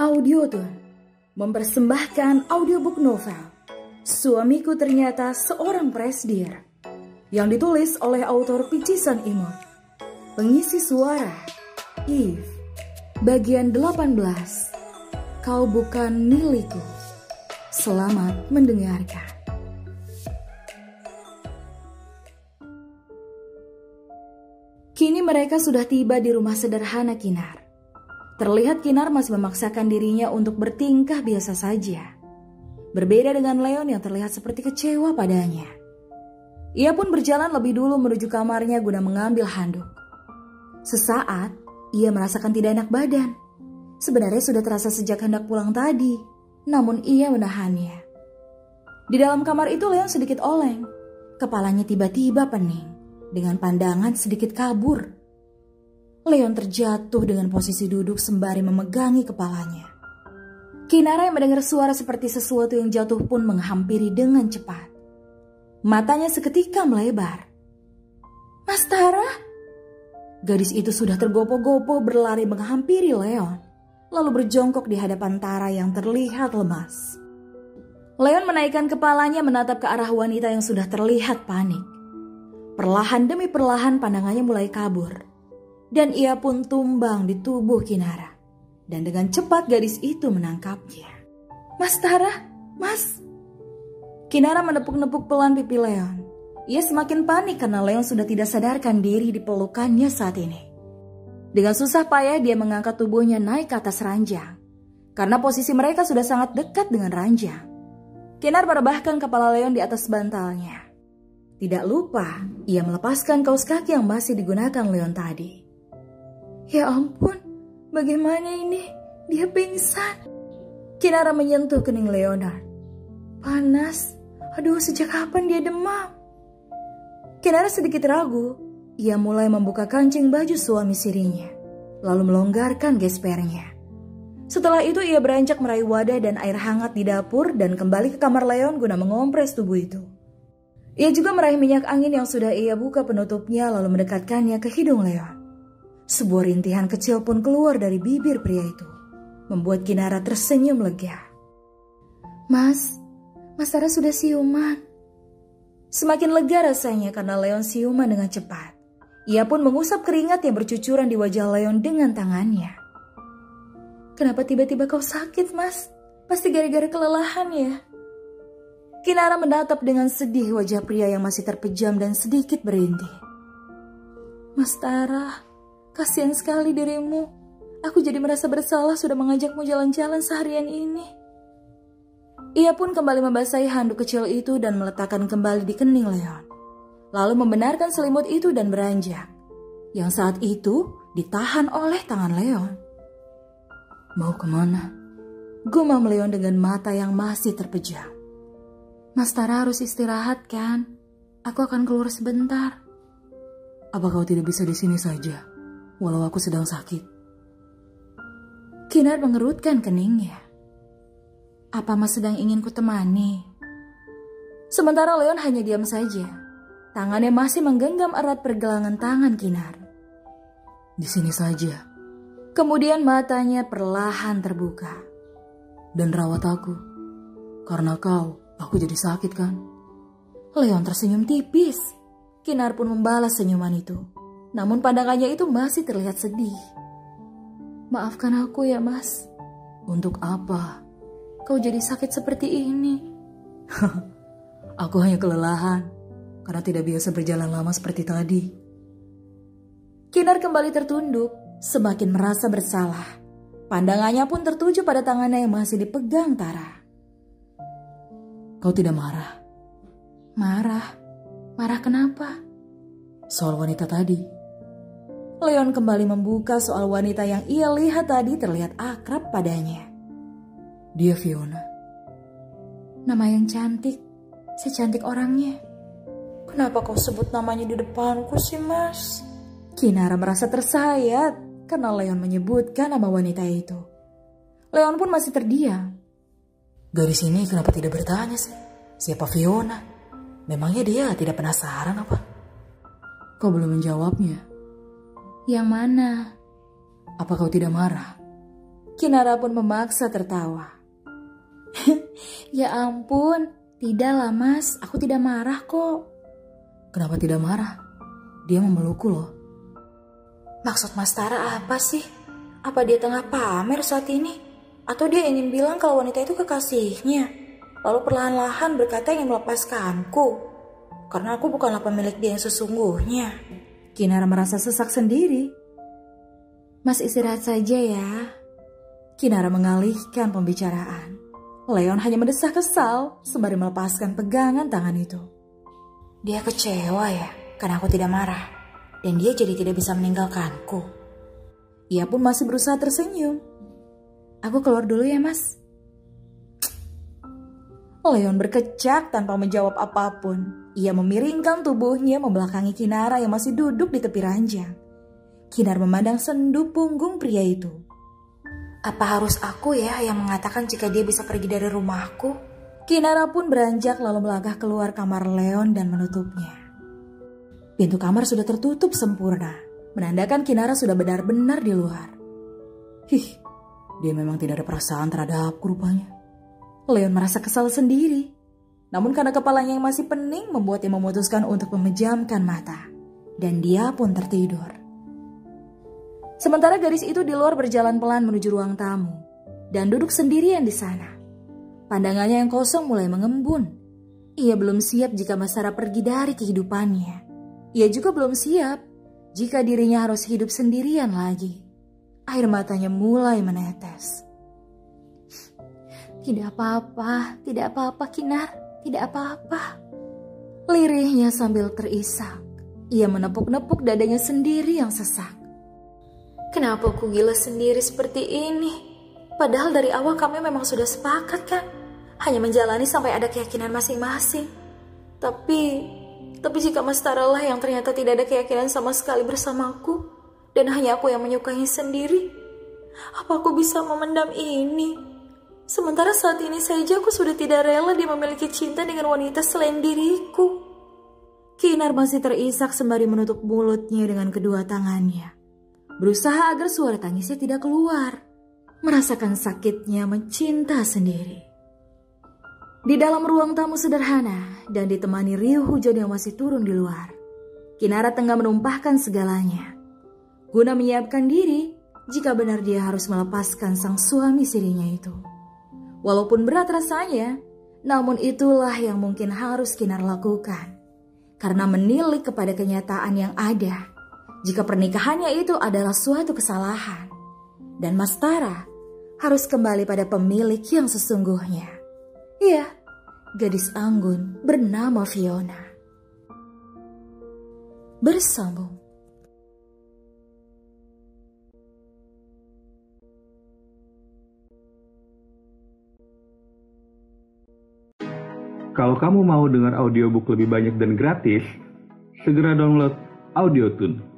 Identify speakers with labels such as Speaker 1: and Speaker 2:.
Speaker 1: Audiotune mempersembahkan audiobook novel Suamiku Ternyata Seorang Presdir yang ditulis oleh autor Picisan Imut. Pengisi suara Eve, bagian 18. Kau bukan milikku. Selamat mendengarkan. Kini mereka sudah tiba di rumah sederhana Kinar. Terlihat Kinar masih memaksakan dirinya untuk bertingkah biasa saja. Berbeda dengan Leon yang terlihat seperti kecewa padanya. Ia pun berjalan lebih dulu menuju kamarnya guna mengambil handuk. Sesaat, ia merasakan tidak enak badan. Sebenarnya sudah terasa sejak hendak pulang tadi, namun ia menahannya. Di dalam kamar itu Leon sedikit oleng. Kepalanya tiba-tiba pening, dengan pandangan sedikit kabur. Leon terjatuh dengan posisi duduk sembari memegangi kepalanya. Kinara yang mendengar suara seperti sesuatu yang jatuh pun menghampiri dengan cepat. Matanya seketika melebar. "Mas Tara?" Gadis itu sudah tergopoh-gopoh berlari menghampiri Leon, lalu berjongkok di hadapan Tara yang terlihat lemas. Leon menaikkan kepalanya menatap ke arah wanita yang sudah terlihat panik. Perlahan demi perlahan pandangannya mulai kabur. Dan ia pun tumbang di tubuh Kinara. Dan dengan cepat gadis itu menangkapnya. "Mas Tara, Mas!" Kinara menepuk-nepuk pelan pipi Leon. Ia semakin panik karena Leon sudah tidak sadarkan diri di pelukannya saat ini. Dengan susah payah dia mengangkat tubuhnya naik ke atas ranjang. Karena posisi mereka sudah sangat dekat dengan ranjang. Kinar merebahkan kepala Leon di atas bantalnya. Tidak lupa, ia melepaskan kaos kaki yang masih digunakan Leon tadi. "Ya ampun, bagaimana ini? Dia pingsan." Kinara menyentuh kening Leonard. "Panas. Aduh, sejak kapan dia demam?" Kinara sedikit ragu. Ia mulai membuka kancing baju suami sirinya, lalu melonggarkan gespernya. Setelah itu ia beranjak meraih wadah dan air hangat di dapur dan kembali ke kamar Leon guna mengompres tubuh itu. Ia juga meraih minyak angin yang sudah ia buka penutupnya lalu mendekatkannya ke hidung Leon. Sebuah rintihan kecil pun keluar dari bibir pria itu, membuat Kinara tersenyum lega. Mas Tara sudah siuman." Semakin lega rasanya karena Leon siuman dengan cepat. Ia pun mengusap keringat yang bercucuran di wajah Leon dengan tangannya. "Kenapa tiba-tiba kau sakit, Mas? Pasti gara-gara kelelahan ya?" Kinara menatap dengan sedih wajah pria yang masih terpejam dan sedikit berintih. "Mas Tara, kasihan sekali dirimu. Aku jadi merasa bersalah sudah mengajakmu jalan-jalan seharian ini." Ia pun kembali membasahi handuk kecil itu dan meletakkan kembali di kening Leon. Lalu membenarkan selimut itu dan beranjak. Yang saat itu ditahan oleh tangan Leon. "Mau kemana?" gumam Leon dengan mata yang masih terpejam. "Mas Tara harus istirahat kan? Aku akan keluar sebentar." "Apa kau tidak bisa di sini saja? Walau aku sedang sakit." Kinar mengerutkan keningnya. "Apa Mas sedang ingin kutemani?" Sementara Leon hanya diam saja. Tangannya masih menggenggam erat pergelangan tangan Kinar. "Di sini saja." Kemudian matanya perlahan terbuka. "Dan rawat aku. Karena kau, aku jadi sakit kan?" Leon tersenyum tipis. Kinar pun membalas senyuman itu. Namun pandangannya itu masih terlihat sedih. "Maafkan aku ya Mas." "Untuk apa? Kau jadi sakit seperti ini?" "Aku hanya kelelahan karena tidak biasa berjalan lama seperti tadi." Kinar kembali tertunduk, semakin merasa bersalah. Pandangannya pun tertuju pada tangannya yang masih dipegang Tara. "Kau tidak marah?" "Marah? Marah kenapa?" "Soal wanita tadi." Leon kembali membuka soal wanita yang ia lihat tadi terlihat akrab padanya. "Dia Fiona." "Nama yang cantik, secantik orangnya." "Kenapa kau sebut namanya di depanku sih, Mas?" Kinara merasa tersayat karena Leon menyebutkan nama wanita itu. Leon pun masih terdiam. "Gadis ini kenapa tidak bertanya sih? Siapa Fiona? Memangnya dia tidak penasaran apa?" "Kau belum menjawabnya." "Yang mana?" "Apa kau tidak marah?" Kinara pun memaksa tertawa. Ya ampun, tidaklah mas, aku tidak marah kok. Kenapa tidak marah? Dia memelukku loh. Maksud Mas Tara apa sih? Apa dia tengah pamer saat ini? Atau dia ingin bilang kalau wanita itu kekasihnya, lalu perlahan-lahan berkata ingin melepaskanku? Karena aku bukanlah pemilik dia yang sesungguhnya. Kinara merasa sesak sendiri. Mas istirahat saja ya. Kinara mengalihkan pembicaraan. Leon hanya mendesah kesal sembari melepaskan pegangan tangan itu. Dia kecewa ya, karena aku tidak marah. Dan dia jadi tidak bisa meninggalkanku. Ia pun masih berusaha tersenyum. Aku keluar dulu ya mas. Leon berkecak tanpa menjawab apapun. Ia memiringkan tubuhnya membelakangi Kinara yang masih duduk di tepi ranjang. Kinar memandang sendu punggung pria itu. Apa harus aku ya yang mengatakan jika dia bisa pergi dari rumahku? Kinara pun beranjak lalu melangkah keluar kamar Leon dan menutupnya. Pintu kamar sudah tertutup sempurna, menandakan Kinara sudah benar-benar di luar. Dia memang tidak ada perasaan terhadapku rupanya. Leon merasa kesal sendiri. Namun karena kepalanya yang masih pening membuatnya memutuskan untuk memejamkan mata. Dan dia pun tertidur. Sementara gadis itu di luar berjalan pelan menuju ruang tamu dan duduk sendirian di sana. Pandangannya yang kosong mulai mengembun. Ia belum siap jika Mas Tara pergi dari kehidupannya. Ia juga belum siap jika dirinya harus hidup sendirian lagi. Air matanya mulai menetes. Tidak apa-apa Kinar, tidak apa-apa. Lirihnya sambil terisak. Ia menepuk-nepuk dadanya sendiri yang sesak. Kenapa aku gila sendiri seperti ini? Padahal dari awal kami memang sudah sepakat kan? Hanya menjalani sampai ada keyakinan masing-masing. Tapi jika Mas Tara lah yang ternyata tidak ada keyakinan sama sekali bersamaku, dan hanya aku yang menyukainya sendiri, apa aku bisa memendam ini? Sementara saat ini saja aku sudah tidak rela dia memiliki cinta dengan wanita selain diriku. Kinar masih terisak sembari menutup mulutnya dengan kedua tangannya. Berusaha agar suara tangisnya tidak keluar. Merasakan sakitnya mencinta sendiri. Di dalam ruang tamu sederhana dan ditemani riuh hujan yang masih turun di luar, Kinara tengah menumpahkan segalanya. Guna menyiapkan diri jika benar dia harus melepaskan sang suami sirinya itu. Walaupun berat rasanya, namun itulah yang mungkin harus Kinar lakukan. Karena menilik kepada kenyataan yang ada. Jika pernikahannya itu adalah suatu kesalahan. Dan Mas Tara harus kembali pada pemilik yang sesungguhnya. Iya, gadis anggun bernama Fiona. Bersambung.
Speaker 2: Kalau kamu mau dengar audiobook lebih banyak dan gratis, segera download Audiotune.